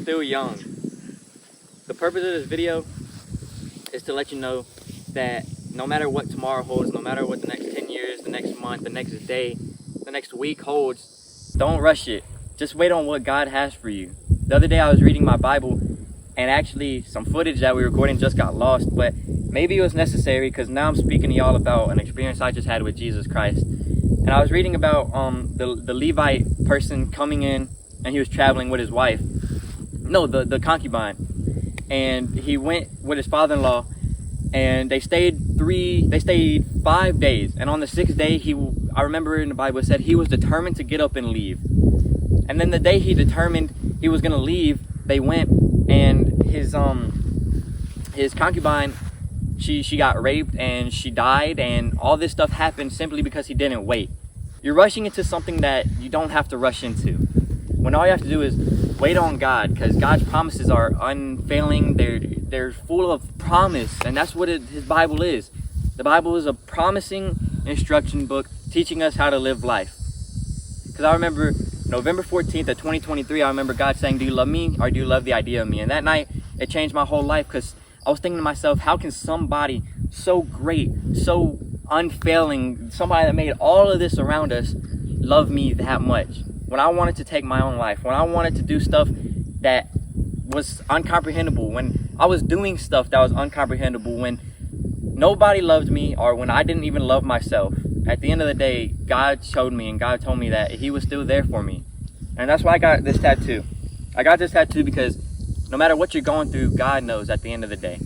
still young. The purpose of this video is to let you know that no matter what tomorrow holds, no matter what the next 10 years, the next month, the next day, the next week holds, don't rush it. Just wait on what God has for you. The other day I was reading my Bible, and actually some footage that we were recording just got lost, but maybe it was necessary because now I'm speaking to y'all about an experience I just had with Jesus Christ. And I was reading about the Levite person coming in, and he was traveling with his wife. No, the concubine. And he went with his father-in-law, and they stayed 5 days. And on the 6th day, I remember in the Bible it said he was determined to get up and leave. And then the day he determined he was gonna leave, they went, and his concubine, she got raped and she died, and all this stuff happened simply because he didn't wait. You're rushing into something that you don't have to rush into, when all you have to do is wait on God, because God's promises are unfailing. They're full of promise, and that's what his Bible is. The Bible is a promising instruction book teaching us how to live life. Because I remember November 14th of 2023, I remember God saying, do you love me, or do you love the idea of me? And that night it changed my whole life, because I was thinking to myself, how can somebody so great, so unfailing, somebody that made all of this around us, love me that much? When I wanted to take my own life, when I wanted to do stuff that was uncomprehendable, when I was doing stuff that was uncomprehendable, when nobody loved me, or when I didn't even love myself, at the end of the day, God showed me and God told me that he was still there for me. And that's why I got this tattoo. I got this tattoo because no matter what you're going through, God knows at the end of the day.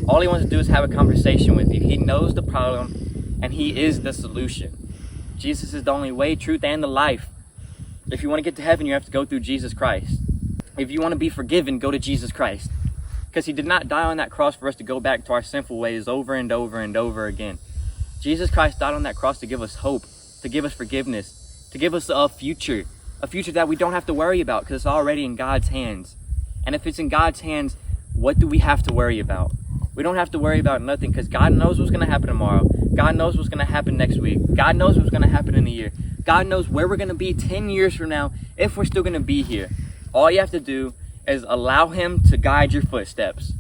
All he wants to do is have a conversation with you. He knows the problem, and he is the solution. Jesus is the only way, truth, and the life. If you want to get to heaven, you have to go through Jesus Christ. If you want to be forgiven, go to Jesus Christ. Because he did not die on that cross for us to go back to our sinful ways over and over and over again. Jesus Christ died on that cross to give us hope, to give us forgiveness, to give us a future that we don't have to worry about because it's already in God's hands. And if it's in God's hands, what do we have to worry about? We don't have to worry about nothing, because God knows what's going to happen tomorrow. God knows what's going to happen next week. God knows what's going to happen in a year. God knows where we're going to be 10 years from now, if we're still going to be here. All you have to do is allow him to guide your footsteps.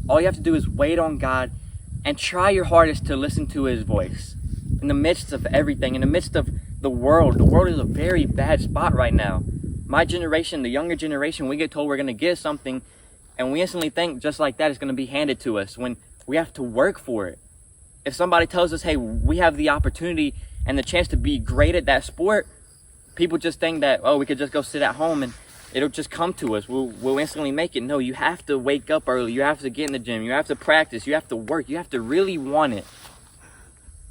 All you have to do is wait on God and try your hardest to listen to his voice. In the midst of everything, in the midst of the world is a very bad spot right now. My generation, the younger generation, we get told we're going to get something, and we instantly think just like that it's going to be handed to us when we have to work for it. If somebody tells us, hey, we have the opportunity and the chance to be great at that sport, people just think that, oh, we could just go sit at home and it'll just come to us. We'll instantly make it. No, you have to wake up early. You have to get in the gym. You have to practice. You have to work. You have to really want it.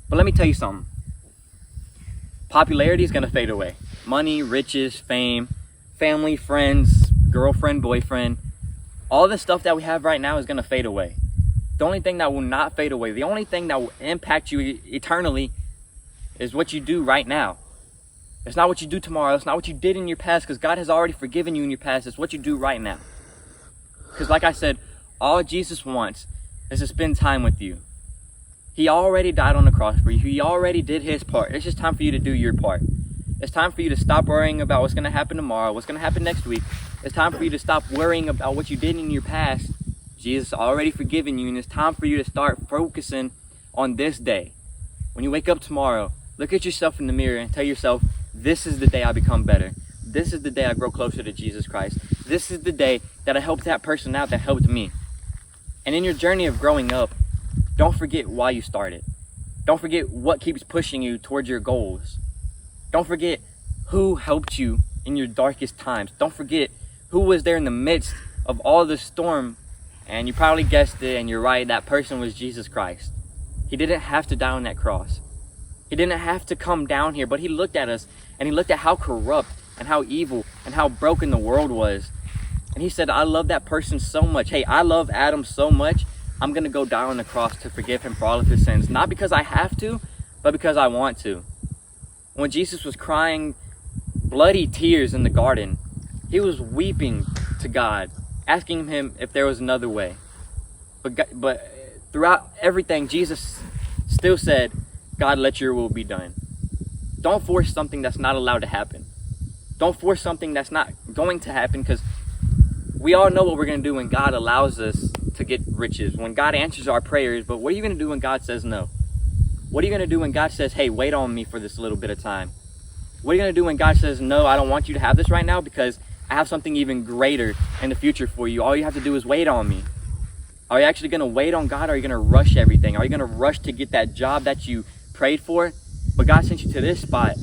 But let me tell you something. Popularity is going to fade away. Money, riches, fame, family, friends, girlfriend, boyfriend, all the stuff that we have right now is going to fade away. The only thing that will not fade away, the only thing that will impact you eternally is what you do right now. It's not what you do tomorrow. It's not what you did in your past, because God has already forgiven you in your past. It's what you do right now. Because like I said, all Jesus wants is to spend time with you. He already died on the cross for you. He already did his part. It's just time for you to do your part. It's time for you to stop worrying about what's going to happen tomorrow, what's going to happen next week. It's time for you to stop worrying about what you did in your past. Jesus already forgiven you, and it's time for you to start focusing on this day. When you wake up tomorrow, look at yourself in the mirror and tell yourself, this is the day I become better. This is the day I grow closer to Jesus Christ. This is the day that I helped that person out that helped me. And in your journey of growing up, don't forget why you started. Don't forget what keeps pushing you towards your goals. Don't forget who helped you in your darkest times. Don't forget who was there in the midst of all the storm. And you probably guessed it, and you're right, that person was Jesus Christ. He didn't have to die on that cross. He didn't have to come down here, but he looked at us, and he looked at how corrupt and how evil and how broken the world was. And he said, I love that person so much. Hey, I love Adam so much, I'm going to go die on the cross to forgive him for all of his sins. Not because I have to, but because I want to. When Jesus was crying bloody tears in the garden, he was weeping to God, asking him if there was another way. But throughout everything, Jesus still said, God, let your will be done. Don't force something that's not allowed to happen. Don't force something that's not going to happen, because We all know what we're going to do when God allows us to get riches, when God answers our prayers, but what are you going to do when God says no? What are you going to do when God says, hey, wait on me for this little bit of time? What are you going to do when God says, no, I don't want you to have this right now because I have something even greater in the future for you. All you have to do is wait on me. Are you actually going to wait on God, or are you going to rush everything? Are you going to rush to get that job that you prayed for? But God sent you to this spot.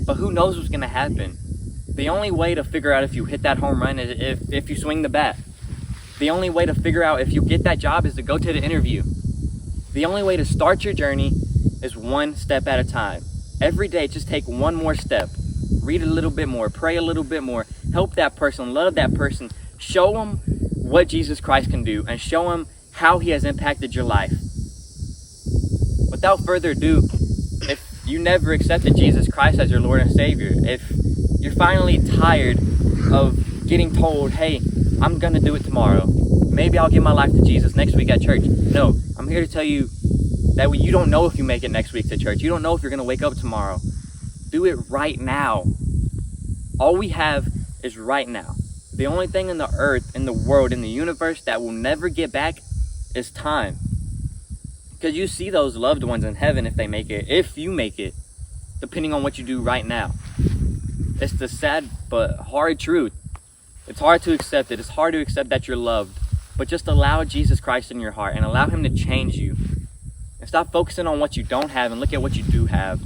But who knows what's going to happen? The only way to figure out if you hit that home run is if you swing the bat. The only way to figure out if you get that job is to go to the interview. The only way to start your journey is one step at a time. Every day, just take one more step. Read a little bit more, pray a little bit more, help that person, love that person, show them what Jesus Christ can do, and show them how he has impacted your life. Without further ado, if you never accepted Jesus Christ as your Lord and Savior, if you're finally tired of getting told, hey, I'm gonna do it tomorrow, maybe I'll give my life to Jesus next week at church. No, I'm here to tell you that you don't know if you make it next week to church. You don't know if you're gonna wake up tomorrow. Do it right now. All we have is right now. The only thing in the earth, in the world, in the universe that will never get back is time. Because you see those loved ones in heaven if they make it, if you make it, depending on what you do right now. It's the sad but hard truth. It's hard to accept it. It's hard to accept that you're loved. But just allow Jesus Christ in your heart and allow him to change you. And stop focusing on what you don't have and look at what you do have.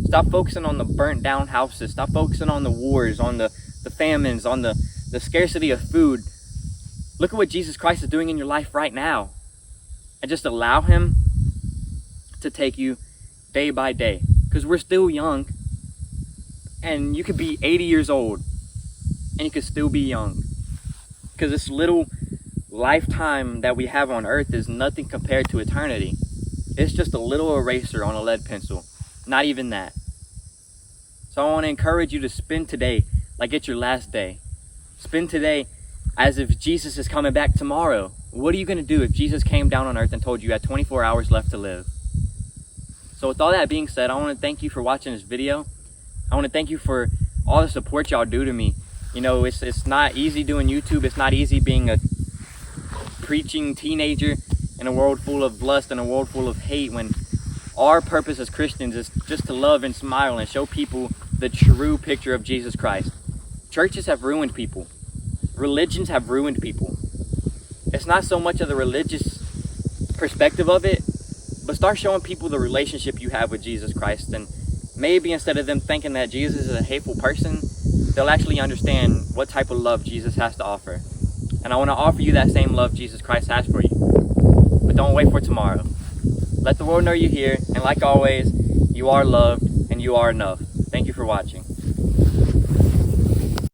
Stop focusing on the burnt down houses. Stop focusing on the wars, on the famines, on the scarcity of food. Look at what Jesus Christ is doing in your life right now. And just allow him to take you day by day. Because we're still young. And you could be 80 years old. And you could still be young. Because this little lifetime that we have on earth is nothing compared to eternity. It's just a little eraser on a lead pencil. Not even that. So I want to encourage you to spend today like it's your last day. Spend today as if Jesus is coming back tomorrow. What are you going to do if Jesus came down on earth and told you had 24 hours left to live? So with all that being said, I want to thank you for watching this video. I want to thank you for all the support y'all do to me. You know, it's not easy doing YouTube. It's not easy being a preaching teenager in a world full of lust and a world full of hate, when our purpose as Christians is just to love and smile and show people the true picture of Jesus Christ. Churches have ruined people. Religions have ruined people. It's not so much of the religious perspective of it, but start showing people the relationship you have with Jesus Christ. And maybe instead of them thinking that Jesus is a hateful person, they'll actually understand what type of love Jesus has to offer. And I want to offer you that same love Jesus Christ has for you. But don't wait for tomorrow. Let the world know you're here. And like always, you are loved and you are enough. Thank you for watching.